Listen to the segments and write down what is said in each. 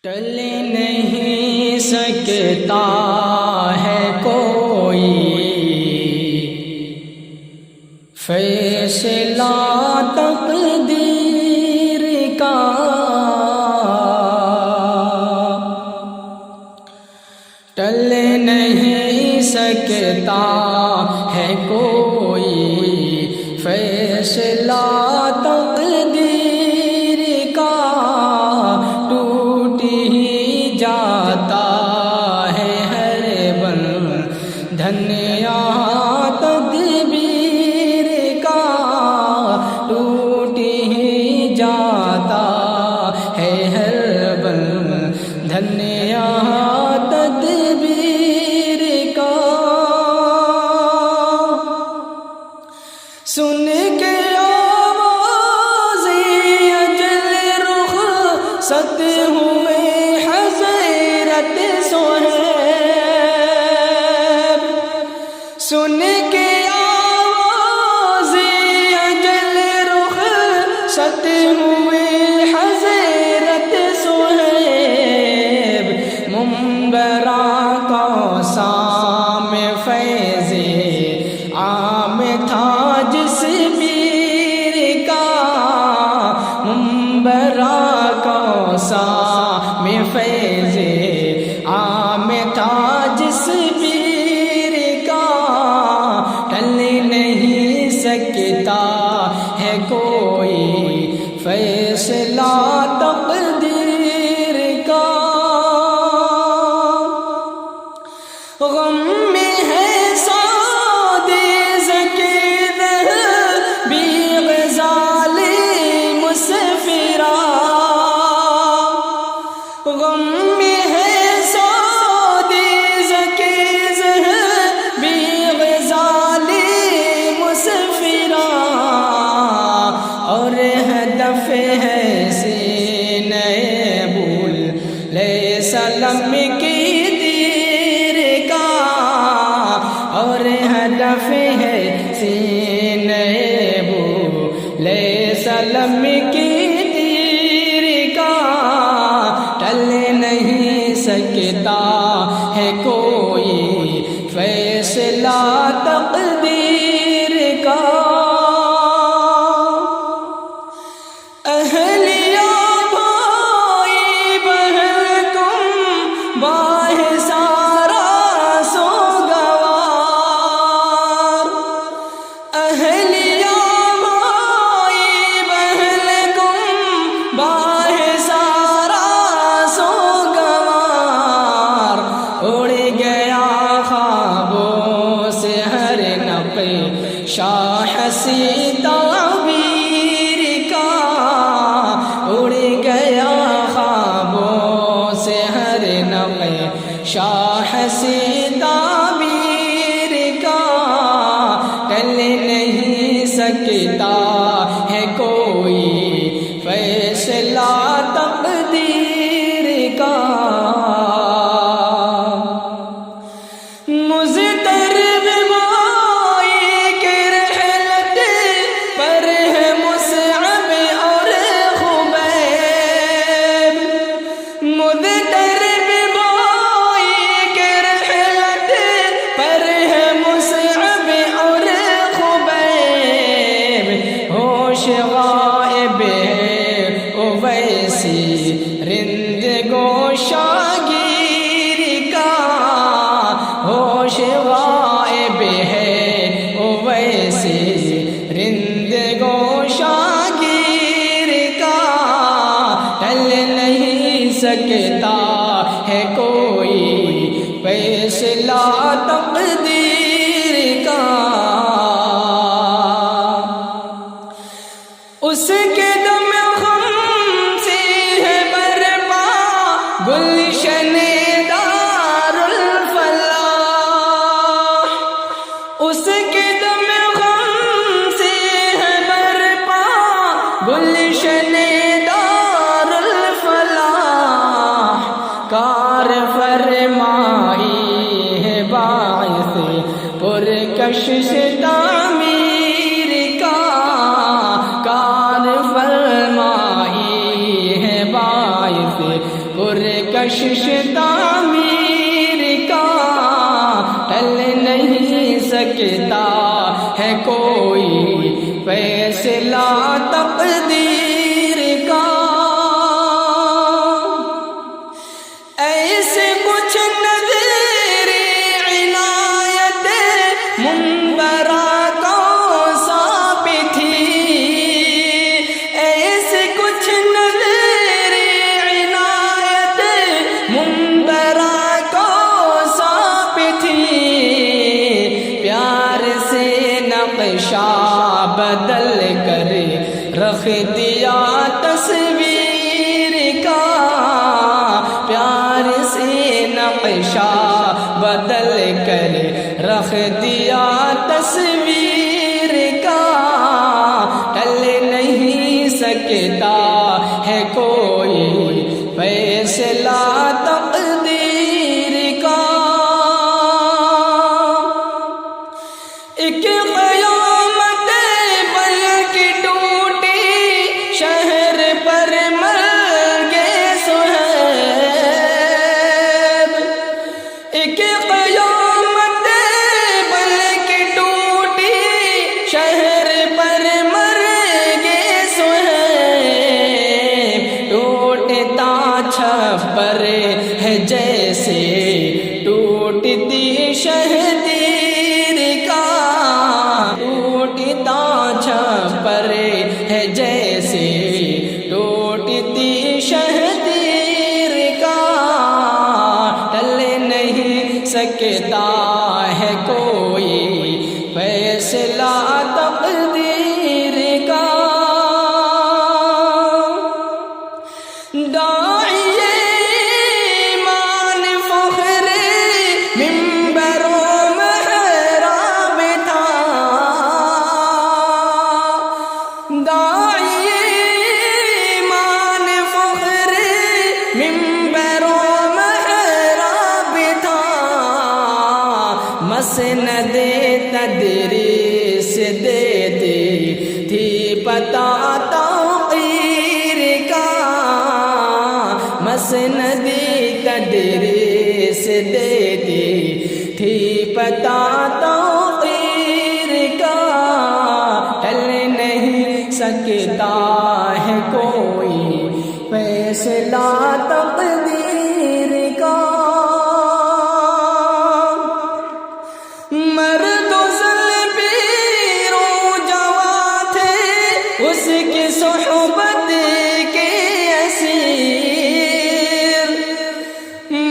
ٹل نہیں سکتا ہے کوئی فیصلہ تقدیر کا، ٹل نہیں سکتا ہے کوئی فیصلہ تقدیر کا، ٹوٹ ہی جاتا ہے ہر بندھن یہاں تدبیر کا، ٹوٹ ہی جاتا ہے ہر بندھن یہاں تدبیر کا۔ سن کے آواز اجل رخصت ہوئے حضرت صہیب، سن کے آواز اجل رخصت ہوئے حضرت صہیب، منبراں کا سام فیض عام تھا جس پیر کا، منبراں کا سام فیض عام تھا جس پیر کا، ٹل نہیں سکتا ہے کوئی فیصلہ تقدیر کا۔ غم میں ہے سعادی ذکر بھی غزال مسفرا، غم میں ہے سعادی ذکر بھی غزال مسفرا، اور ہدف ہے سینہ بولے سلم کی تیر کا، اور ہدف ہے سینہ بولے سلم کی تیر کا، ٹل نہیں سکتا ہے کوئی فیصلہ تقدیر کا۔ اہلیہ بھائی بہن تم باہ سارا سوگوار، اہلیہ بھائی بہن تم باہ سارا سوگوار، اڑ گیا خوابوں سے ہر نقشہ حسین تعبیر کا، اڑ گیا خوابوں سے ہر نقشہ حسین تعبیر کا، ٹل نہیں سکتا ہے کوئی فیصلہ تقدیر کا۔ مضطرب بھائی کے رحلت پر ہے مصعب اور خبیب، مضطرب بھائی کے رحلت پر ہے مصعب اور خبیب، ہوش غائب ہے اویسی رند گوشاگیر کا، ہوش غائب ہے اویسی رند گوشاگیر کا، ٹل نہیں سکتا ہے کوئی فیصلہ تقدیر کا۔ اس کے دم غم سے ہے برپا گلشن دار الفلاح، اس کے دم غم سے ہے برپا گلشن دار الفلاح، کار فرمائی ہے باعث پرکشش تعمیر کا، کار فرمائی ہے باعث پرکشش تعمیر کا ٹل نہیں سکتا ہے کوئی فیصلہ تقدیر کا۔ ایسے کچھ نظر عنایت منبرہ کو ثابت تھی، ایسے کچھ نظر عنایت منبرہ کو ثابت تھی، پیار سے نقشہ بدل کر رکھ دیا تصویر کا، پیار سے نقشہ بدل کر رکھ دیا تصویر کا، ٹل نہیں سکتا ہے کوئی فیصلہ تقدیر کا۔ ایک قیامت بلکہ ٹوٹی شہر پر مر گئے صہیب، ایک قیامت بلکہ ٹوٹی شہر پر مر گئے صہیب، ٹوٹتا چھپر ہے جیسے ٹوٹتی شہدیر کا، ٹوٹتا چھپر ہے جیسے ٹوٹتی شہدیر کا، ٹل نہیں سکتا ہے کوئی فیصلہ تقدیر کا۔ داعی ایمان فخر منبر و محراب تھا، داعی ایمان فخر منبر و محراب تھا، مسند تدریس دیتی تھی پتہ توقیر کا، مسند تدریس دیتی تھی پتہ توقیر کا، ٹل نہیں سکتا ہے کوئی فیصلہ تقدیر کا۔ مرد و زلبیر و جواں تھے اس کی صحبت کے اسیر،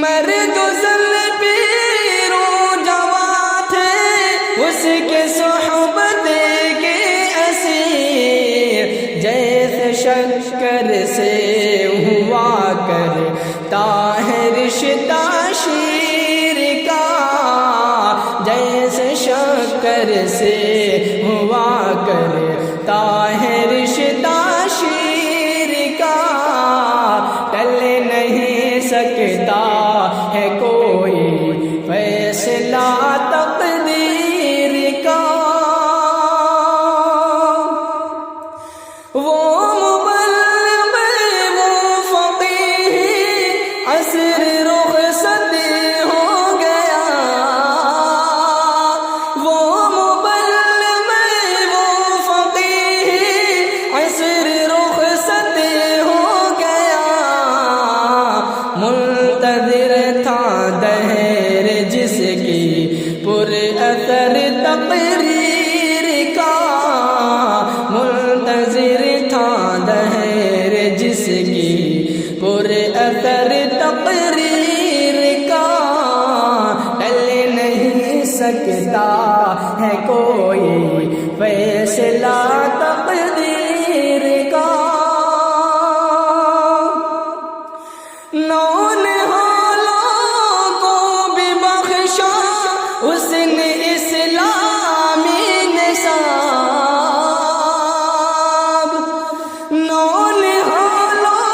مرد و زلبیر و جواں تھے اس کے صحبت کے اسیر، جیسے شکر سے ہوا کرتا ہے رشتہ شیر کا، جیسے شکر سے ہوا کرتا ہے رشتہ شیر کا، ٹل نہیں سکتا ہے کوئی فیصلہ تقدیر کا۔ وہ مبلغ وہ فقیہ عصر رخصت ہو گیا، وہ مبلغ وہ فقیہ عصر رخصت ہو گیا، منتظر تھا دہر جس کی پر اثر تقریر کا، منتظر تھا دہر جس کی پر اثر تقریر کا، ٹل نہیں سکتا ہے کوئی فیصلہ تقدیر کا۔ نونہالوں کو بھی بخشا اس نے اسلامی نصاب، نونہالوں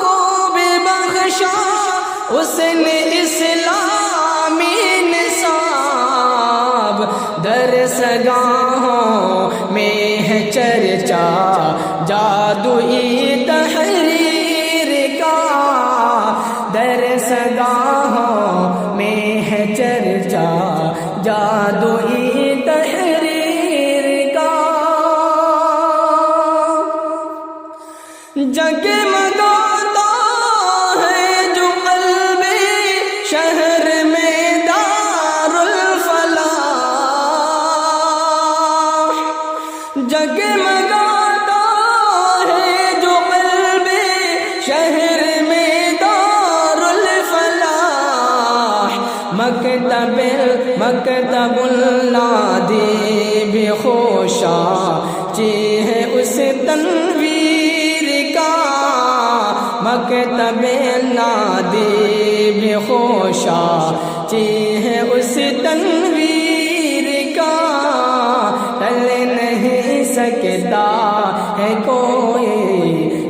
کو بھی بخشا اس نے اسلامی نصاب، درسگاہوں میں ہے چرچا جادوئی تحریر کا، شہر میں دار الفلاح، مکتب النادی بھی خوشا چی ہے اس تنویر کا، مکتب النادی بھی خوشا چی ہے اس تنویر کا، ٹل نہیں سکتا ہے کوئی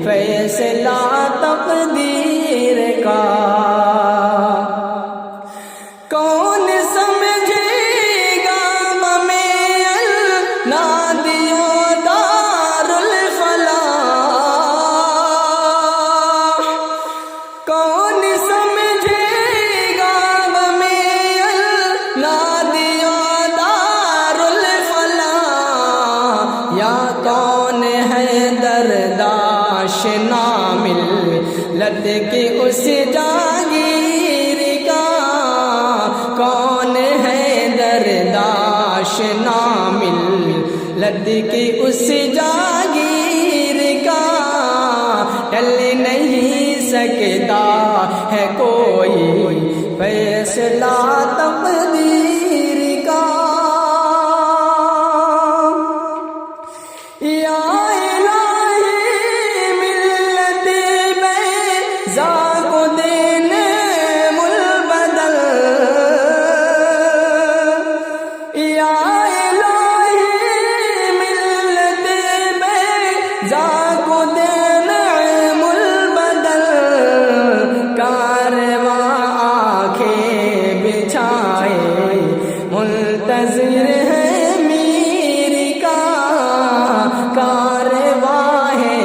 فیصلہ تقدیر کا، کون سمجھے گا ہمیں النادیوں دار الفلاح، کون سمجھے گا ہمیں النادیوں دار الفلاح، یا کون ہے درداش نامل لت کی اس جاگیر کا، کون ہے درداش نامل لت کی اس جاگیر کا، ٹل نہیں سکتا ہے کوئی فیصلہ تقدیر کا، یا منتظر ہے میر کا، کارواں ہے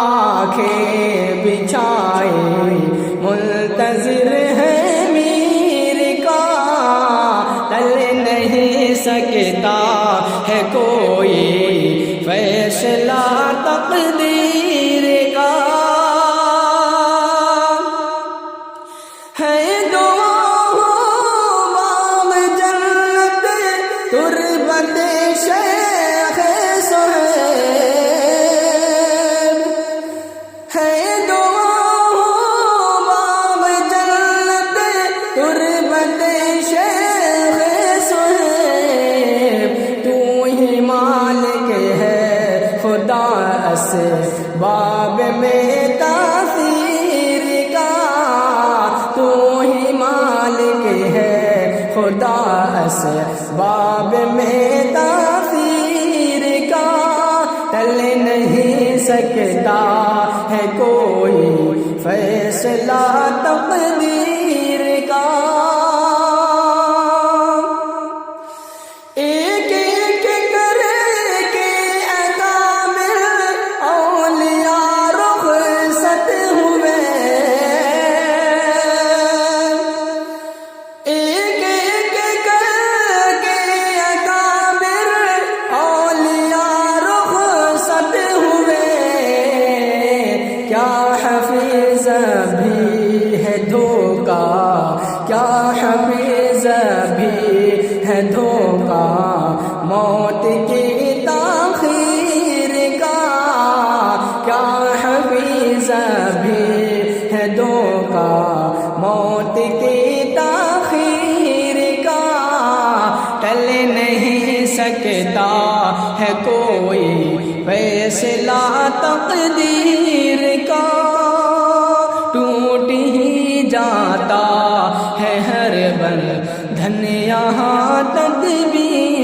آنکھیں بچھائے منتظر ہے میر کا، ٹل نہیں سکتا ہے کوئی فیصلہ تقدیر کا، ہے تربت شیخ صہیب، ہے دعا باب جنت تربت شیخ صہیب، تو ہی مالک ہے خدا اسباب میں تاثیر کا، تو ہی مالک ہے خدا اسباب میں تاثیر کا، ٹل نہیں سکتا ہے کوئی فیصلہ تقدیر کا، ایک ایک کر کے اکابر اولیاء رخصت ہوئے، حفیظ بھی ہے دھوکا، کیا حفیظ بھی ہے دھوکا، موت کی تاخیر کا، کیا حفیظ بھی ہے دھوکا، موت کی تاخیر کا، ٹل نہیں سکتا ہے کوئی فیصلہ تقدیر کا، ٹوٹ ہی جاتا ہے ہر بندھن یہاں تدبیر